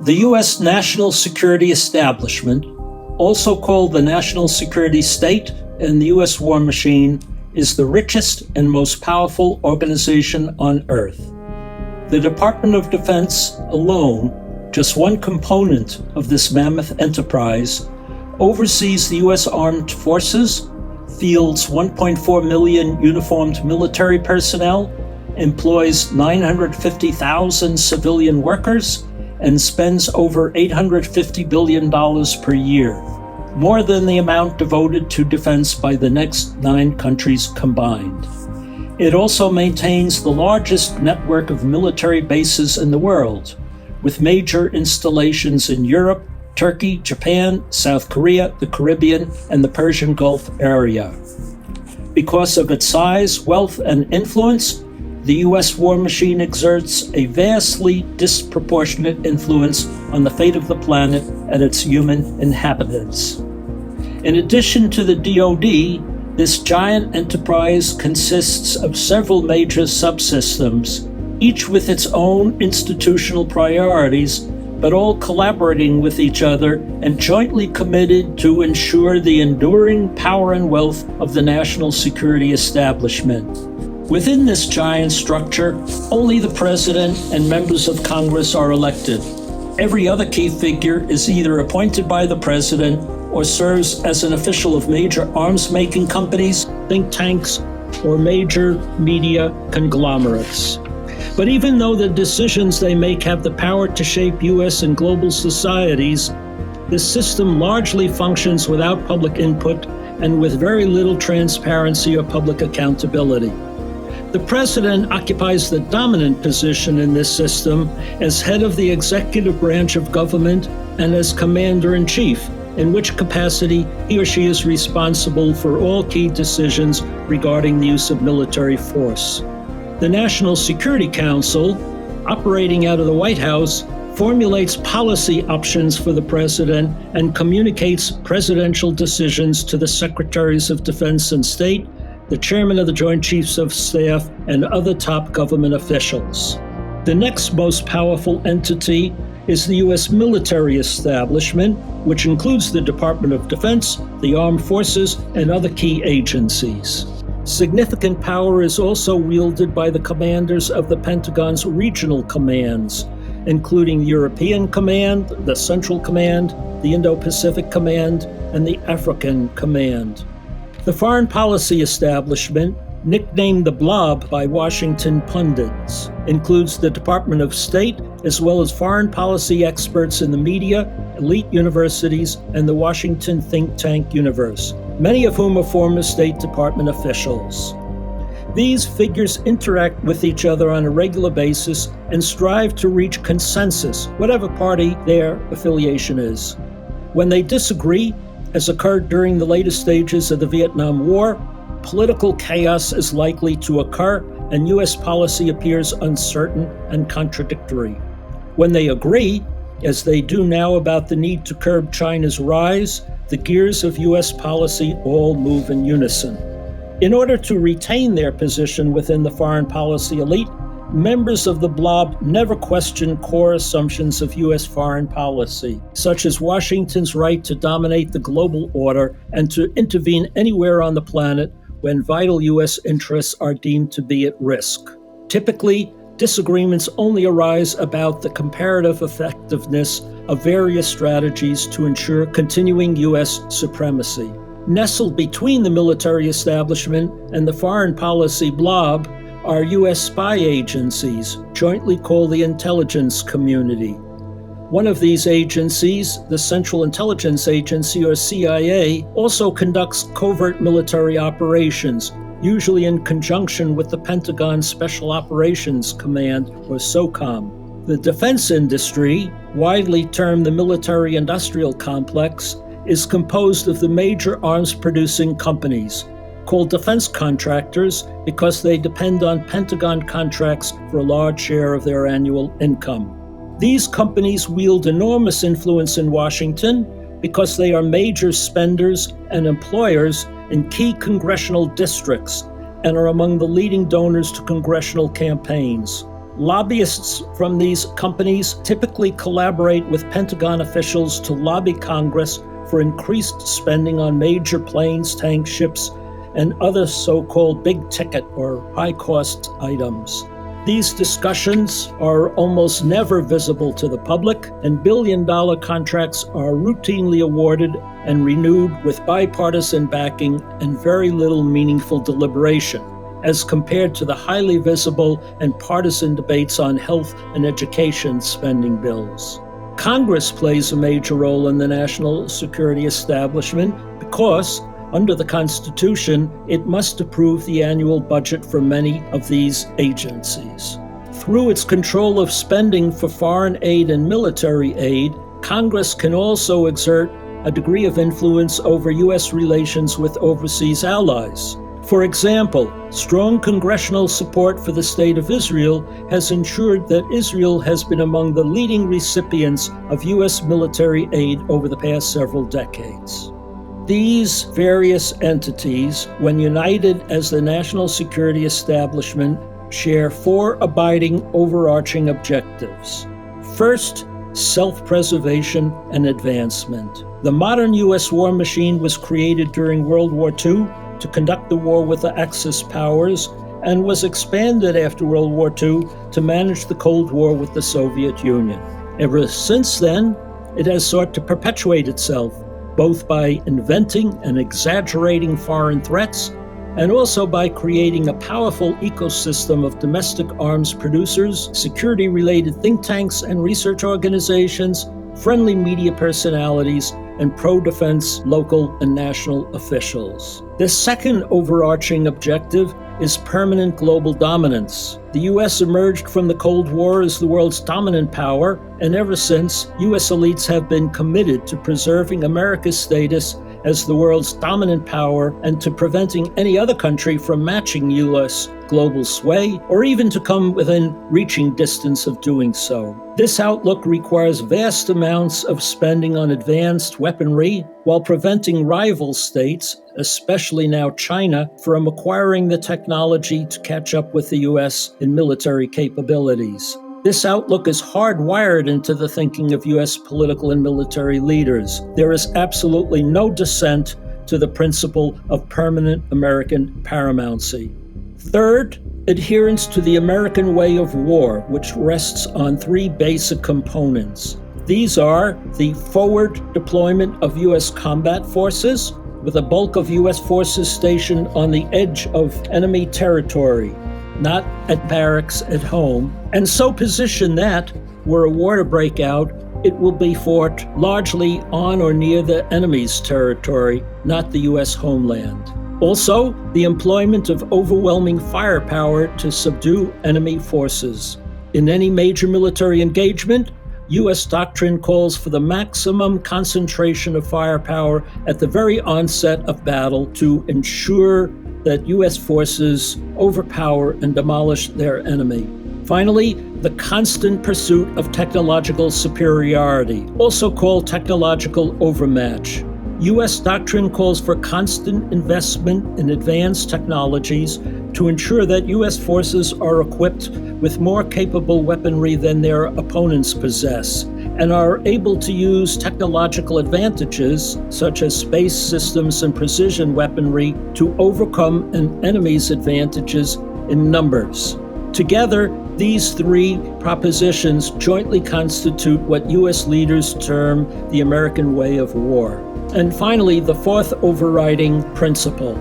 The U.S. national security establishment, also called the national security state and the U.S. war machine, is the richest and most powerful organization on earth. The Department of Defense alone, just one component of this mammoth enterprise, oversees the U.S. Armed Forces, fields 1.4 million uniformed military personnel, employs 950,000 civilian workers, and spends over $850 billion per year, more than the amount devoted to defense by the next 9 countries combined. It also maintains the largest network of military bases in the world, with major installations in Europe, Turkey, Japan, South Korea, the Caribbean, and the Persian Gulf area. Because of its size, wealth, and influence, the U.S. war machine exerts a vastly disproportionate influence on the fate of the planet and its human inhabitants. In addition to the DoD, this giant enterprise consists of several major subsystems, each with its own institutional priorities, but all collaborating with each other and jointly committed to ensure the enduring power and wealth of the national security establishment. Within this giant structure, only the president and members of Congress are elected. Every other key figure is either appointed by the president or serves as an official of major arms-making companies, think tanks, or major media conglomerates. But even though the decisions they make have the power to shape U.S. and global societies, this system largely functions without public input and with very little transparency or public accountability. The president occupies the dominant position in this system as head of the executive branch of government and as commander-in-chief, in which capacity he or she is responsible for all key decisions regarding the use of military force. The National Security Council, operating out of the White House, formulates policy options for the president and communicates presidential decisions to the Secretaries of Defense and State, the Chairman of the Joint Chiefs of Staff, and other top government officials. The next most powerful entity is the U.S. military establishment, which includes the Department of Defense, the Armed Forces, and other key agencies. Significant power is also wielded by the commanders of the Pentagon's regional commands, including the European Command, the Central Command, the Indo-Pacific Command, and the African Command. The foreign policy establishment, nicknamed the blob by Washington pundits, includes the Department of State, as well as foreign policy experts in the media, elite universities, and the Washington think tank universe, many of whom are former State Department officials. These figures interact with each other on a regular basis and strive to reach consensus, whatever party their affiliation is. When they disagree, as occurred during the latest stages of the Vietnam War, political chaos is likely to occur and U.S. policy appears uncertain and contradictory. When they agree, as they do now about the need to curb China's rise, the gears of U.S. policy all move in unison. In order to retain their position within the foreign policy elite, members of the blob never question core assumptions of U.S. foreign policy, such as Washington's right to dominate the global order and to intervene anywhere on the planet when vital U.S. interests are deemed to be at risk. Typically, disagreements only arise about the comparative effectiveness of various strategies to ensure continuing U.S. supremacy. Nestled between the military establishment and the foreign policy blob are U.S. spy agencies, jointly called the intelligence community. One of these agencies, the Central Intelligence Agency, or CIA, also conducts covert military operations, usually in conjunction with the Pentagon Special Operations Command, or SOCOM. The defense industry, widely termed the military-industrial complex, is composed of the major arms-producing companies, called defense contractors because they depend on Pentagon contracts for a large share of their annual income. These companies wield enormous influence in Washington because they are major spenders and employers in key congressional districts and are among the leading donors to congressional campaigns. Lobbyists from these companies typically collaborate with Pentagon officials to lobby Congress for increased spending on major planes, tanks, ships, and other so-called big-ticket or high-cost items. These discussions are almost never visible to the public, and billion-dollar contracts are routinely awarded and renewed with bipartisan backing and very little meaningful deliberation, as compared to the highly visible and partisan debates on health and education spending bills. Congress plays a major role in the national security establishment because, under the Constitution, it must approve the annual budget for many of these agencies. Through its control of spending for foreign aid and military aid, Congress can also exert a degree of influence over U.S. relations with overseas allies. For example, strong congressional support for the State of Israel has ensured that Israel has been among the leading recipients of U.S. military aid over the past several decades. These various entities, when united as the national security establishment, share four abiding overarching objectives. First, self-preservation and advancement. The modern U.S. war machine was created during World War II to conduct the war with the Axis powers and was expanded after World War II to manage the Cold War with the Soviet Union. Ever since then, it has sought to perpetuate itself, both by inventing and exaggerating foreign threats, and also by creating a powerful ecosystem of domestic arms producers, security-related think tanks and research organizations, friendly media personalities, and pro-defense local and national officials. The second overarching objective is permanent global dominance. The U.S. emerged from the Cold War as the world's dominant power, and ever since, U.S. elites have been committed to preserving America's status as the world's dominant power and to preventing any other country from matching U.S. global sway or even to come within reaching distance of doing so. This outlook requires vast amounts of spending on advanced weaponry while preventing rival states, especially now China, from acquiring the technology to catch up with the U.S. in military capabilities. This outlook is hardwired into the thinking of U.S. political and military leaders. There is absolutely no dissent to the principle of permanent American paramountcy. Third, adherence to the American way of war, which rests on three basic components. These are the forward deployment of U.S. combat forces, with a bulk of U.S. forces stationed on the edge of enemy territory, not at barracks at home, and so position that, were a war to break out, it will be fought largely on or near the enemy's territory, not the U.S. homeland. Also, the employment of overwhelming firepower to subdue enemy forces. In any major military engagement, U.S. doctrine calls for the maximum concentration of firepower at the very onset of battle to ensure that U.S. forces overpower and demolish their enemy. Finally, the constant pursuit of technological superiority, also called technological overmatch. U.S. doctrine calls for constant investment in advanced technologies to ensure that U.S. forces are equipped with more capable weaponry than their opponents possess, and are able to use technological advantages, such as space systems and precision weaponry, to overcome an enemy's advantages in numbers. Together, these three propositions jointly constitute what U.S. leaders term the American way of war. And finally, the fourth overriding principle,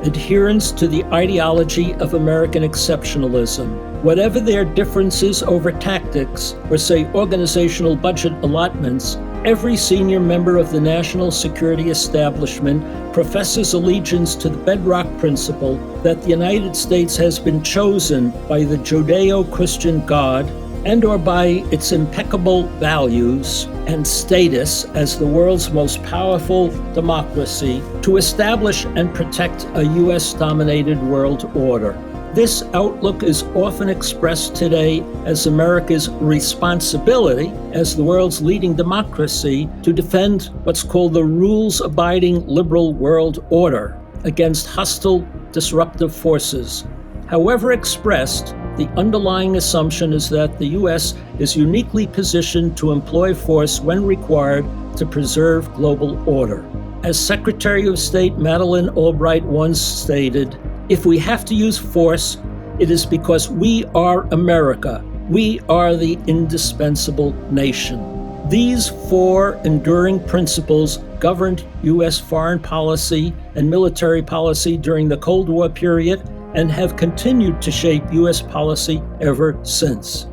adherence to the ideology of American exceptionalism. Whatever their differences over tactics or, say, organizational budget allotments, every senior member of the national security establishment professes allegiance to the bedrock principle that the United States has been chosen by the Judeo-Christian God and or by its impeccable values and status as the world's most powerful democracy to establish and protect a U.S.-dominated world order. This outlook is often expressed today as America's responsibility as the world's leading democracy to defend what's called the rules-abiding liberal world order against hostile, disruptive forces. However expressed, the underlying assumption is that the U.S. is uniquely positioned to employ force when required to preserve global order. As Secretary of State Madeleine Albright once stated, if we have to use force, it is because we are America. We are the indispensable nation. These four enduring principles governed U.S. foreign policy and military policy during the Cold War period and have continued to shape U.S. policy ever since.